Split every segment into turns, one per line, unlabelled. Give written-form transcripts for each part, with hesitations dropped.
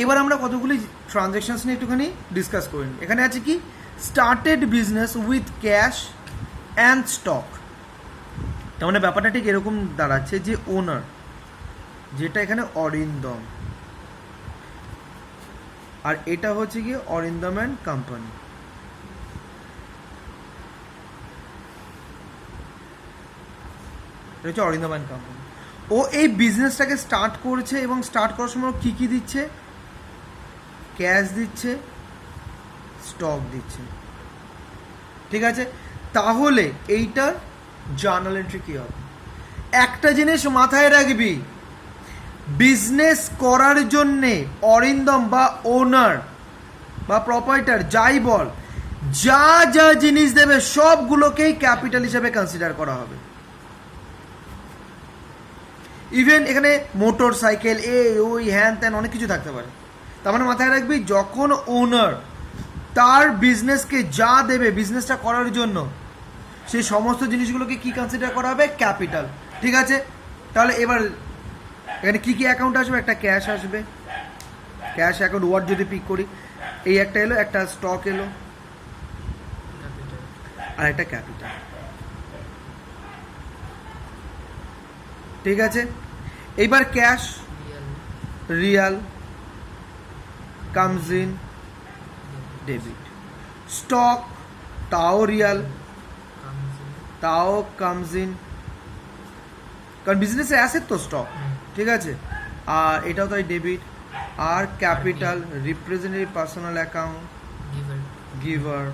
এবার আমরা কতগুলি ট্রানজ্যাকশনস নিয়ে একটুখানি ডিসকাস করে নিই। এখানে আছে কি started business with cash and stock. তার মানে ব্যাপারটা ঠিক এরকম দাঁড়াচ্ছে যে ওনার, যেটা এখানে অরিন্দম, আর এটা হচ্ছে কি অরিন্দম অ্যান্ড কোম্পানি। এটা হচ্ছে অরিন্দম অ্যান্ড কোম্পানি। ও এই বিজনেসটাকে স্টার্ট করছে এবং স্টার্ট করার সময় কী কী দিচ্ছে? ক্যাশ দিচ্ছে, স্টক দিচ্ছে, ঠিক আছে। তাহলে এইটার জার্নাল এন্ট্রি কী হবে? একটা জিনিস মাথায় রাখবি, বিজনেস করার জন্যে অরিন্দম বা ওনার বা প্রপার্টার যাই বল, যা যা জিনিস দেবে সবগুলোকেই ক্যাপিটাল হিসেবে কনসিডার করা হবে। ইভেন এখানে মোটর সাইকেল ওই হ্যান ত্যান অনেক কিছু থাকতে পারে। তার মানে মাথায় রাখবি, যখন ওনার তার বিজনেসকে যা দেবে বিজনেসটা করার জন্য, সেই সমস্ত জিনিসগুলোকে কি কনসিডার করা হবে? ক্যাপিটাল, ঠিক আছে। তাহলে এবার এখানে কি কি অ্যাকাউন্ট আসবে? একটা ক্যাশ আসবে, ক্যাশ অ্যাকাউন্ট ওয়ার্ড যদি পিক করি, এই একটা এলো, একটা স্টক এলো, আর একটা ক্যাপিটাল, ঠিক আছে। এইবার cash Real comes in debit, stock তাও রিয়াল তাও কামস ইন, কারণ বিজনেসের অ্যাসেট তো স্টক, ঠিক আছে। আর এটাও তাই ডেবিট। আর capital representative personal account giver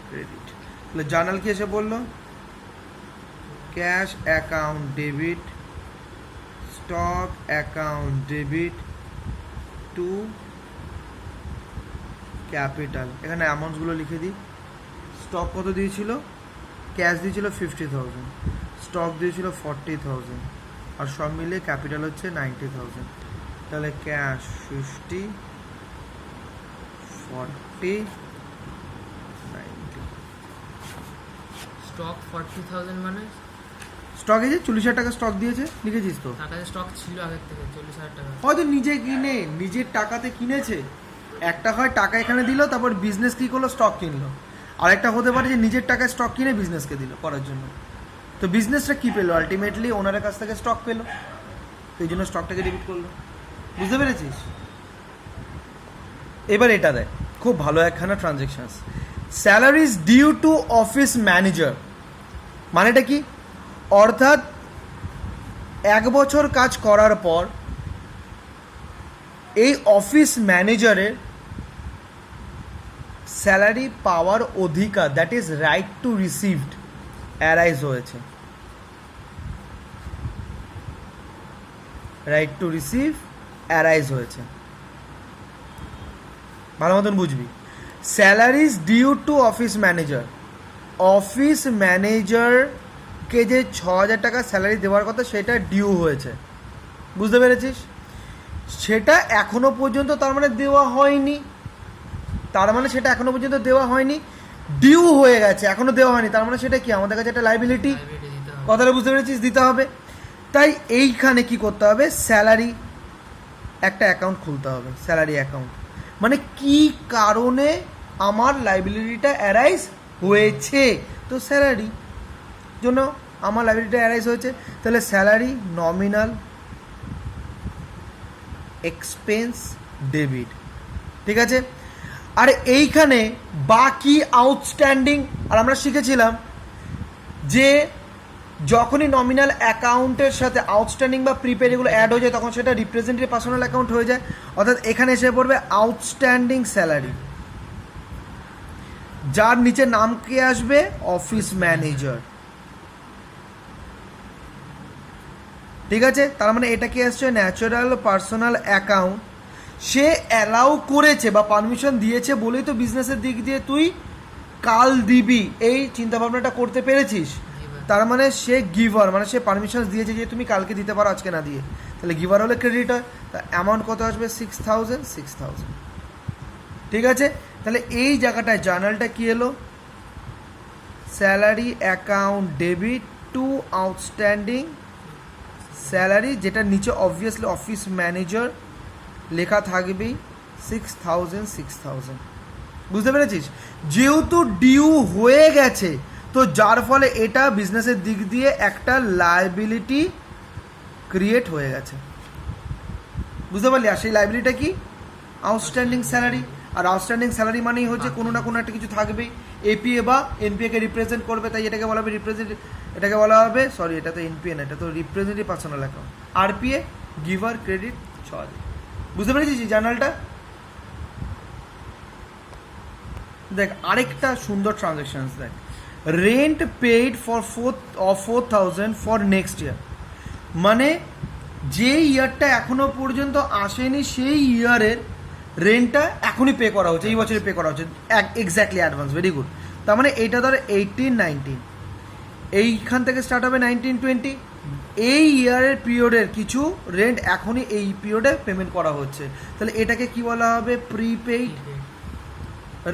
credit. তাহলে জার্নাল কি এসে বললো? Cash account debit, stock account debit to capital. এখানে অ্যামাউন্টসগুলো লিখে দিই। স্টক কত দিয়েছিল? ক্যাশ দিয়েছিল 50,000, স্টক দিয়েছিল 40,000, আর সব মিলে ক্যাপিটাল হচ্ছে 90,000। তাহলে ক্যাশ 50, 40, 90।
স্টক 40,000 মানে
স্টক এই যে 40,000 টাকা স্টক দিয়েছে, লিখেছিস তো?
টাকা স্টক ছিল আগের থেকে 40,000 টাকা।
হয়তো নিজে কিনে নিজের টাকাতে কিনেছে। একটা হয় টাকা এখানে দিল, তারপর বিজনেস কি করলো? স্টক কিনলো। আরেকটা হতে পারে যে নিজের টাকায় স্টক কিনে বিজনেসকে দিল করার জন্য। তো বিজনেসটা কি পেলো? আলটিমেটলি ওনারের কাছ থেকে স্টক পেলো, এই জন্য স্টকটাকে ডেবিট করলো। বুঝতে পেরেছিস? এবার এটা দেখ, খুব ভালো একখানা transactions. Salaries due to office manager, মানেটা কি? অর্থাৎ 1 বছর কাজ করার পর এই অফিস ম্যানেজারের স্যালারি পাওয়ার অধিকার, that is right to received, arise হয়েছে। রাইট টু রিসিভ অ্যারাইজ হয়েছে, ভালো মতন বুঝবি। Salaries due to office manager, অফিস ম্যানেজারকে যে 6,000 টাকা স্যালারি দেওয়ার কথা সেটা ডিউ হয়েছে, বুঝতে পেরেছিস? সেটা এখনো পর্যন্ত তার মানে দেওয়া হয়নি, তার মানে সেটা এখনো পর্যন্ত দেওয়া হয়নি, ডিউ হয়ে গেছে, এখনো দেওয়া হয়নি। তার মানে সেটা কি? আমাদের কাছে একটা লাইবিলিটি, কথাটা বুঝতে পেরেছিস? দিতে হবে। তাই এইখানে কি করতে হবে? স্যালারি একটা অ্যাকাউন্ট খুলতে হবে, স্যালারি অ্যাকাউন্ট। মানে কি কারণে আমার লাইবিলিটিটা অ্যারাইজ হয়েছে? তো স্যালারি জন্য আমার লাইবিলিটিটা অ্যারাইজ হয়েছে। তাহলে স্যালারি নমিনাল এক্সপেন্স ডেবিট, ঠিক আছে। আর এইখানে বাকি আউটস্ট্যান্ডিং, আর আমরা শিখেছিলাম যে যখনই নমিনাল অ্যাকাউন্টের সাথে আউটস্ট্যান্ডিং বা প্রিপেড এগুলো অ্যাড হয়ে যায় তখন সেটা রিপ্রেজেন্টেটিভ পার্সোনাল অ্যাকাউন্ট হয়ে যায়। অর্থাৎ এখানে এসে পড়বে আউটস্ট্যান্ডিং স্যালারি, যার নিচে নাম কে আসবে? অফিস ম্যানেজার, ঠিক আছে। তার মানে এটা কি আসছে? Natural personal account. সে অ্যালাউ করেছে বা পারমিশন দিয়েছে বলেই তো বিজনেসের দিক দিয়ে তুই কাল দিবি এই চিন্তাভাবনাটা করতে পেরেছিস। তার মানে সে গিভার, মানে সে পারমিশন দিয়েছে যে তুমি কালকে দিতে পারো আজকে না দিয়ে। তাহলে গিভার হলে ক্রেডিট হয়। তা অ্যামাউন্ট কত আসবে? 6,000, ঠিক আছে। তাহলে এই জায়গাটায় জার্নালটা কি এলো? Salary account debit two outstanding salary, যেটা নিচে অবভিয়াসলি অফিস ম্যানেজার লেখা থাকবেই 6,000 বুঝতে পেরেছিস? যেহেতু ডিউ হয়ে গেছে তো যার ফলে এটা বিজনেসের দিক দিয়ে একটা লায়াবিলিটি ক্রিয়েট হয়ে গেছে, বুঝতে পারলি? আর সেই লায়াবিলিটিটা কি? Outstanding salary. আর আউটস্ট্যান্ডিং স্যালারি মানেই হচ্ছে কোনো না কোনো একটা কিছু থাকবেই, এপিএ বা এনপিএকে রিপ্রেজেন্ট করবে, তাই এটাকে বলা হবে এটাকে বলা হবে, সরি এটা তো এনপিএ না, এটা তো representative personal account. RPA giver credit 6,000। বুঝতে পেরেছিস এই জার্নালটা? দেখ আরেকটা সুন্দর ট্রানজ্যাকশন দেখ, rent paid for 4,000 for next year, মানে যে ইয়ারটা এখনো পর্যন্ত আসেনি সেই ইয়ারের রেন্টটা এখনই পে করা হচ্ছে, এই বছরে পে করা হচ্ছে এক্স্যাক্টলি অ্যাডভান্স। Very good. তার মানে এইটা ধর 18-19, এইখান থেকে স্টার্ট হবে 19-20, এই ইয়ারের পিরিয়ডের কিছু রেন্ট এখনই এই পিরিয়ডে পেমেন্ট করা হচ্ছে, তাহলে এটাকে কি বলা হবে? Prepaid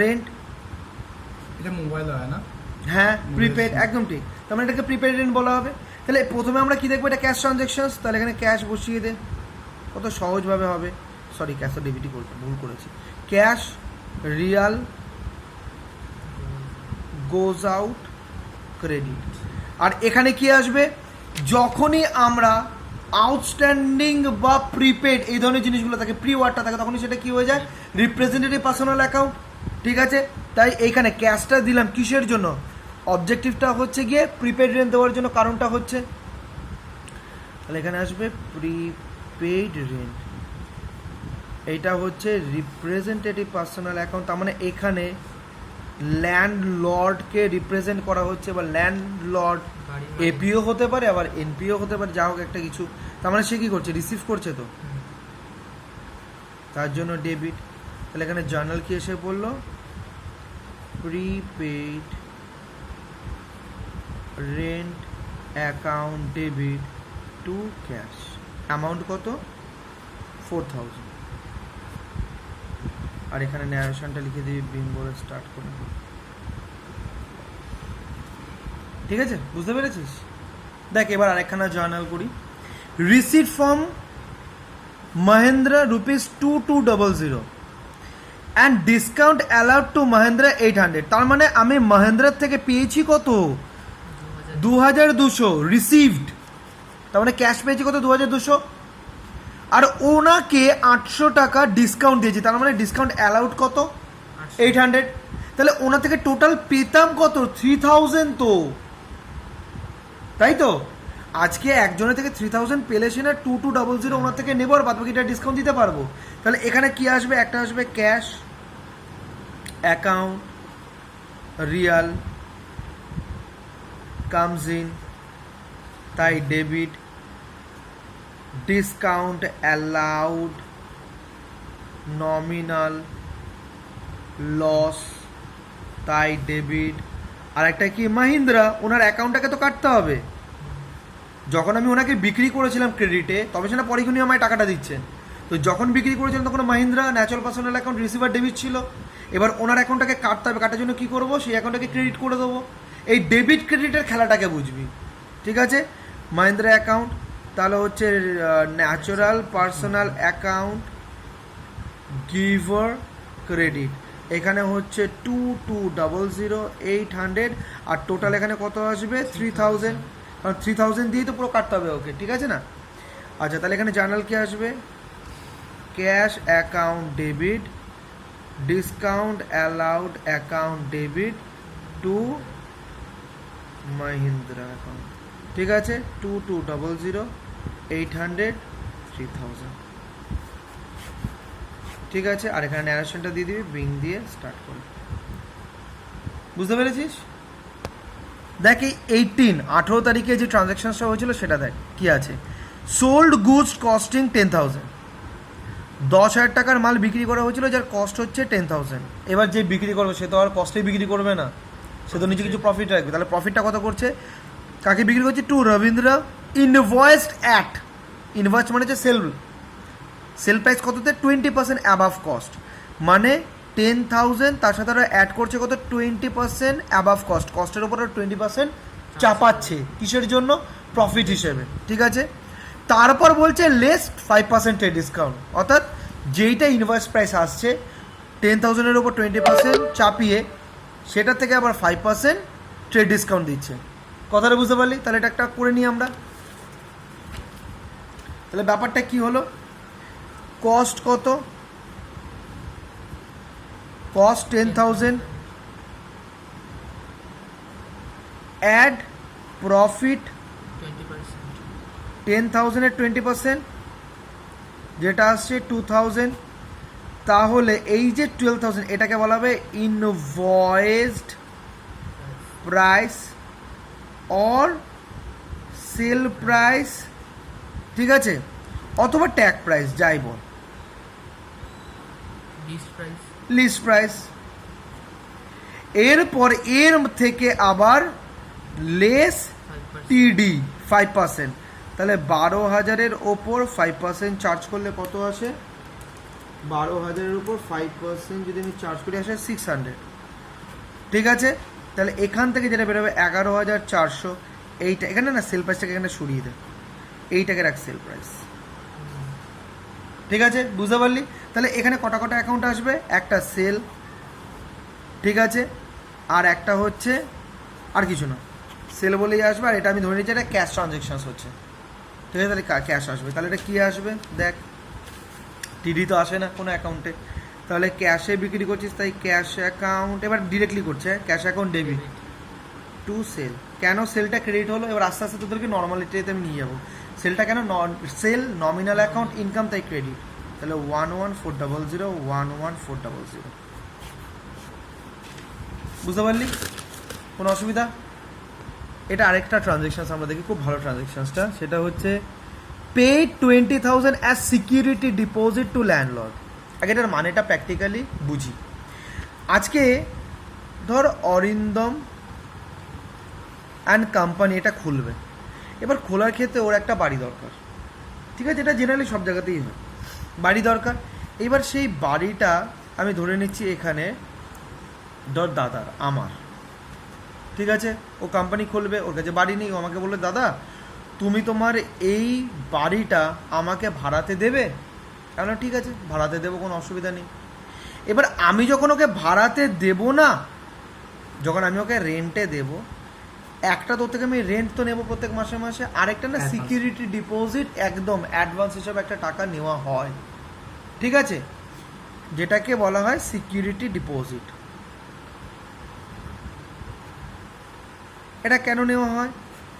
rent.
এটা মোবাইল হয় না?
হ্যাঁ প্রিপেড, একদম ঠিক। তার মানে এটাকে প্রিপেড রেন্ট বলা হবে। তাহলে প্রথমে আমরা কি দেখবো? এটা ক্যাশ ট্রানজ্যাকশনস, তাহলে এখানে ক্যাশ বসিয়ে দে, কত সহজভাবে হবে। সরি ক্যাশ তো ডেবিটই করতে ভুল করেছি। Cash real goes out credit. আর এখানে কি আসবে? যখনই আমরা আউটস্ট্যান্ডিং বা প্রিপেড এই ধরনের জিনিসগুলো থাকে, প্রি ওয়ার্ডটা থাকে, তখনই সেটা কি হয়ে যায়? Representative personal account. ঠিক আছে, তাই এইখানে ক্যাশটা দিলাম কিসের জন্য? অবজেক্টিভটা হচ্ছে গিয়ে প্রিপেড রেন্ট দেওয়ার জন্য, কারণটা হচ্ছে, তাহলে এখানে আসবে প্রিপেইড রেন্ট। এইটা হচ্ছে রিপ্রেজেন্টেটিভ পার্সোনাল অ্যাকাউন্ট, তার মানে এখানে ল্যান্ডলর্ডকে রিপ্রেজেন্ট করা হচ্ছে, বা ল্যান্ডলর্ড এপিও হতে পারে আবার এনপিও হতে পারে, যা হোক একটা কিছু। তার মানে সে কি করছে? রিসিভ করছে, তো তার জন্য ডেবিট। তাহলে এখানে জার্নাল কি এসে পড়লো? Prepaid rent account debit two cash. Amount কত? 4,000। আর এখানে ন্যারেশনটা লিখে দিবি বিং বলে স্টার্ট করে। ঠিক আছে, বুঝতে পেরেছিস? দেখ এবার আরেকখানা জার্নাল করি। Receipt from Mahindra ₹2200 and discount allowed to Mahindra 800। তার মানে আমি মহেন্দ্রার থেকে পেয়েছি কত? 2,200 রিসিভড, তার মানে ক্যাশ পেয়েছি কত? 2,200। আর ওনাকে 800 টাকা ডিসকাউন্ট দিয়েছি, তার মানে ডিসকাউন্ট অ্যালাউড কত? 800। তাহলে ওনা থেকে টোটাল পেতাম কত? 3,000। তো তাই তো, আজকে একজনের থেকে 3,000 পেলে সে না 2,200 ওনার থেকে নেবো, আর বাদ বাকিটা ডিসকাউন্ট দিতে পারবো। তাহলে এখানে কি আসবে? একটা আসবে cash account real comes in, তাই debit. Discount allowed nominal loss, তাই ডেবিট। আর একটা কি? মাহিন্দ্রা, ওনার অ্যাকাউন্টটাকে তো কাটতে হবে। যখন আমি ওনাকে বিক্রি করেছিলাম ক্রেডিটে, তবে সেটা পরে উনি আমায় টাকাটা দিচ্ছেন। তো যখন বিক্রি করেছিলাম তখন Mahindra natural personal account receiver debit ছিল। এবার ওনার অ্যাকাউন্টটাকে কাটতে হবে, কাটার জন্য কী করবো? সেই অ্যাকাউন্টটাকে ক্রেডিট করে দেবো। এই ডেবিট ক্রেডিটের খেলাটাকে বুঝবি, ঠিক আছে? মাহিন্দ্রা অ্যাকাউন্ট, তাহলে হচ্ছে natural personal account giver credit, এখানে হচ্ছে 2,200 800, আর টোটাল এখানে কত আসবে? 3,000। কারণ 3,000 দিয়েই তো পুরো কাটতে হবে ওকে, ঠিক আছে না? আচ্ছা, তাহলে এখানে জার্নাল কি আসবে? Cash account debit, discount allowed account debit two Mahindra account, ঠিক আছে? 2,200 800 3,000, ঠিক আছে? আর এখানে ন্যারেশনটা দিয়ে দিবি বিং দিয়ে স্টার্ট করে। বুঝতে পেরেছিস? দেখ এই 18 তারিখে যে ট্রানজ্যাকশনসটা হয়েছিল সেটা দেখ কি আছে। সোল্ড গুডস কস্টিং 10,000, 10,000 টাকার মাল বিক্রি করা হয়েছিল যার কস্ট হচ্ছে 10,000। এবার যে বিক্রি করবে সে তো আর কস্টেই বিক্রি করবে না, সে তো নিচে কিছু প্রফিট রাখবে। তাহলে প্রফিটটা কত করছে? কাকে বিক্রি করছে? টু রবীন্দ্র ইনভয়েসড অ্যাট, ইনভয়েস মানে হচ্ছে সেল প্রাইস কততে? 20% অ্যাবাভ কস্ট, মানে 10,000 তার সাথে ওরা অ্যাড করছে কত? 20% অ্যাবাভ কস্ট, কস্টের উপর 20% চাপাচ্ছে, কিসের জন্য? প্রফিট হিসেবে, ঠিক আছে? তারপর বলছে লেস 5% ডিসকাউন্ট, অর্থাৎ যেইটা ইনভয়েস প্রাইস আসছে 10,000-এর ওপর 20% চাপিয়ে সেটা থেকে আবার 5% ট্রেড ডিসকাউন্ট দিচ্ছে। কথাটা বুঝতে পারলি? তাহলে এটা একটা করে নিই আমরা। তাহলে ব্যাপারটা কি হলো, কস্ট কত, কস্ট 10,000 অ্যাড প্রফিট
20%।
10,000-এর 20% যেটা আসছে 2,000। তাহলে এই যে 12,000 এটাকে বলা হবে invoiced price or sale price, ঠিক আছে, অথবা ট্যাগ প্রাইস, যাই বল,
লিস্ট প্রাইস।
List price. এরপর এর থেকে আবার লেস
5%।
টিডি 5%। তাহলে 12,000-এর ওপর 5% চার্জ করলে কত আসে, 12,000-এর উপর 5% যদি আমি চার্জ করি আসে 600, ঠিক আছে। তাহলে এখান থেকে যেটা বেরোবে 11,400। এইটা এখানে না সেল প্রাইসটাকে এখানে সরিয়ে দে, এইটাকে রাখ সেল প্রাইস, ঠিক আছে, বুঝতে পারলি? তাহলে এখানে কটা কটা অ্যাকাউন্ট আসবে, একটা সেল, ঠিক আছে, আর একটা হচ্ছে আর কিছু না, সেল বলেই আসবে। আর এটা আমি ধরে নিচ্ছি এটা ক্যাশ ট্রানজ্যাকশানস হচ্ছে, ঠিক আছে। তাহলে ক্যাশ আসবে, তাহলে এটা কী আসবে দেখ, টিডি তো আসে না কোনো অ্যাকাউন্টে, তাহলে ক্যাশে বিক্রি করছিস তাই ক্যাশ অ্যাকাউন্ট এবার ডিরেক্টলি করছে, cash account debit to sale. কেন সেলটা ক্রেডিট হলো, এবার আস্তে আস্তে তোদেরকে নর্মালিটিতে আমি নিয়ে যাবো। সেলটা কেন, সেল নমিনাল অ্যাকাউন্ট ইনকাম তাই ক্রেডিট। তাহলে 11,400 11,400, বুঝতে পারলি? কোনো অসুবিধা? এটা আরেকটা ট্রানজ্যাকশানস আমরা দেখি, খুব ভালো ট্রানজ্যাকশানসটা, সেটা হচ্ছে pay 20,000 as security deposit two landlord. আগে এটার মানেটা প্র্যাকটিক্যালি বুঝি। আজকে ধর অরিন্দম অ্যান্ড কোম্পানি এটা খুলবে, এবার খোলার ক্ষেত্রে ওর একটা বাড়ি দরকার, ঠিক আছে, এটা জেনারেলি সব জায়গাতেই হয়, বাড়ি দরকার। এবার সেই বাড়িটা আমি ধরে নিচ্ছি এখানে ধর দাদার, আমার, ঠিক আছে, ও কোম্পানি খুলবে, ওর কাছে বাড়ি নেই, ও আমাকে বললো দাদা তুমি তোমার এই বাড়িটা আমাকে ভাড়াতে দেবে। কেন, ঠিক আছে ভাড়াতে দেবো, কোনো অসুবিধা নেই। এবার আমি যখন ওকে ভাড়াতে দেব না, যখন আমি ওকে রেন্টে দেব, একটা তোর থেকে আমি রেন্ট তো নেবো প্রত্যেক মাসে মাসে, আরেকটা না সিকিউরিটি ডিপোজিট একদম অ্যাডভান্স হিসাবে একটা টাকা নেওয়া হয়, ঠিক আছে, যেটাকে বলা হয় সিকিউরিটি ডিপোজিট। এটা কেন নেওয়া হয়,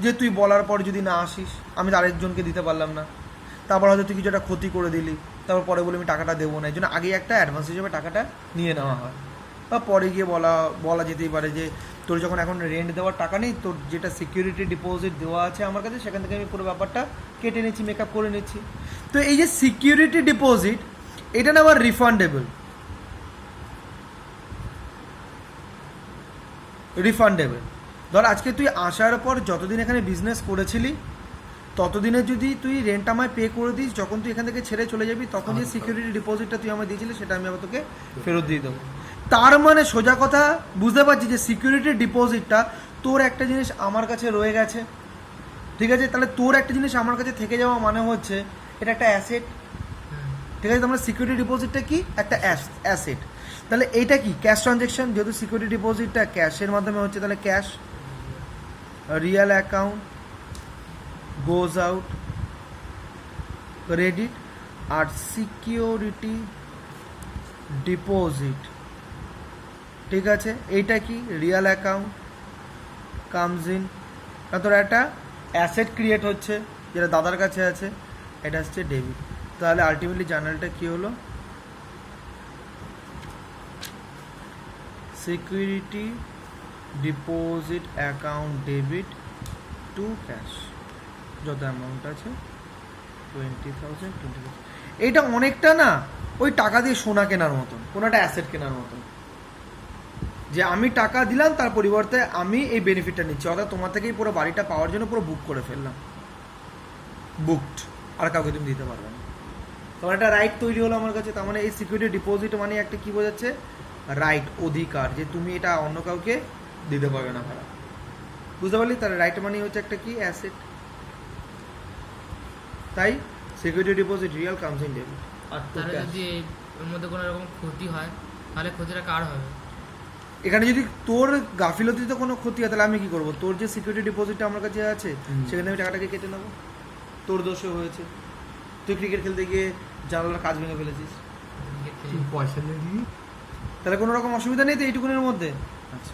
যে তুই বলার পর যদি না আসিস, আমি তো আরেকজনকে দিতে পারলাম না, তারপর হয়তো তুই কিছু একটা ক্ষতি করে দিলি, তারপর পরে বলে আমি টাকাটা দেবো না, এই জন্য আগেই একটা অ্যাডভান্স হিসেবে টাকাটা নিয়ে নেওয়া হয়। বা পরে গিয়ে বলা যেতেই পারে যে তোর যখন এখন রেন্ট দেওয়ার টাকা নেই, তোর যেটা সিকিউরিটি ডিপোজিট দেওয়া আছে আমার কাছে, সেখান থেকে আমি পুরো ব্যাপারটা কেটে নিচ্ছি, মেকআপ করে নিচ্ছি। তো এই যে সিকিউরিটি ডিপোজিট, এটা না আবার রিফান্ডেবল, ধর আজকে তুই আসার পর যতদিন এখানে বিজনেস করেছিলি ততদিনে যদি তুই রেন্ট আমায় পে করে দিস, যখন তুই এখান থেকে ছেড়ে চলে যাবি তখন যে সিকিউরিটি ডিপোজিটটা তুই আমায় দিয়েছিলি সেটা আমি আবার তোকে ফেরত দিয়ে দেবো। তার মানে সোজা কথা বুঝতে পারছি যে সিকিউরিটি ডিপোজিটটা তোর একটা জিনিস আমার কাছে রয়ে গেছে, ঠিক আছে, তাহলে তোর একটা জিনিস আমার কাছে থেকে যাওয়া মানে হচ্ছে এটা একটা অ্যাসেট, ঠিক আছে। তাহলে সিকিউরিটি ডিপোজিটটা কি, একটা অ্যাসেট। তাহলে এইটা কি ক্যাশ ট্রানজ্যাকশন, যেহেতু সিকিউরিটি ডিপোজিটটা ক্যাশের মাধ্যমে হচ্ছে, তাহলে cash real account goes out credit, আর সিকিউরিটি ডিপোজিট, ঠিক আছে, এইটা কি রিয়েল অ্যাকাউন্ট কামস ইন, তোর একটা অ্যাসেট ক্রিয়েট হচ্ছে যেটা দাদার কাছে আছে, এটা হচ্ছে ডেবিট। তাহলে আলটিমেটলি জার্নালটা কি হলো, security deposit account debit two cash, যত অ্যামাউন্ট আছে 20,000 এইটা অনেকটা না ওই টাকা দিয়ে সোনা কেনার মতন, কোনো একটা অ্যাসেট কেনার মতন, যে আমি টাকা দিলাম তার পরিবর্তে আমি এই বেনিফিটটা নিচ্ছি, অর্থাৎ তোমার থেকেই পুরো বাড়িটা পাওয়ার জন্য পুরো বুক করে ফেললাম, বুকড, আর কাউকে তুমি দিতে পারবে না, তোমার একটা রাইট তৈরি হলো আমার কাছে। তার মানে এই সিকিউরিটি ডিপোজিট মানে একটা কি বোঝাচ্ছে, রাইট, অধিকার, যে তুমি এটা অন্য কাউকে দিতে পারবে না ভাড়া, বুঝতে পারলি? তার রাইট মানে হচ্ছে একটা কি অ্যাসেট, তাই security deposit real comes in debit. আর তোর
তাহলে
cash।
যদি এর মধ্যে কোনো রকম ক্ষতি হয় তাহলে ক্ষতিটা কার হবে?
এখানে যদি তোর গাফিলতিতে কোনো ক্ষতি হয় তাহলে আমি কি করব? তোর যে সিকিউরিটি ডিপোজিটটা আমার কাছে আছে সেখানে আমি টাকাটাকে কেটে নেবো। তোর দোষে হয়েছে, তুই ক্রিকেট খেলতে গিয়ে জানালার কাজ ভেঙে ফেলেছিস,
ক্রিকেট
তুই
খেলি।
পয়সা নিয়ে দিবি।
তাহলে কোনো রকম অসুবিধা নেই তো এইটুকুনের মধ্যে।
আচ্ছা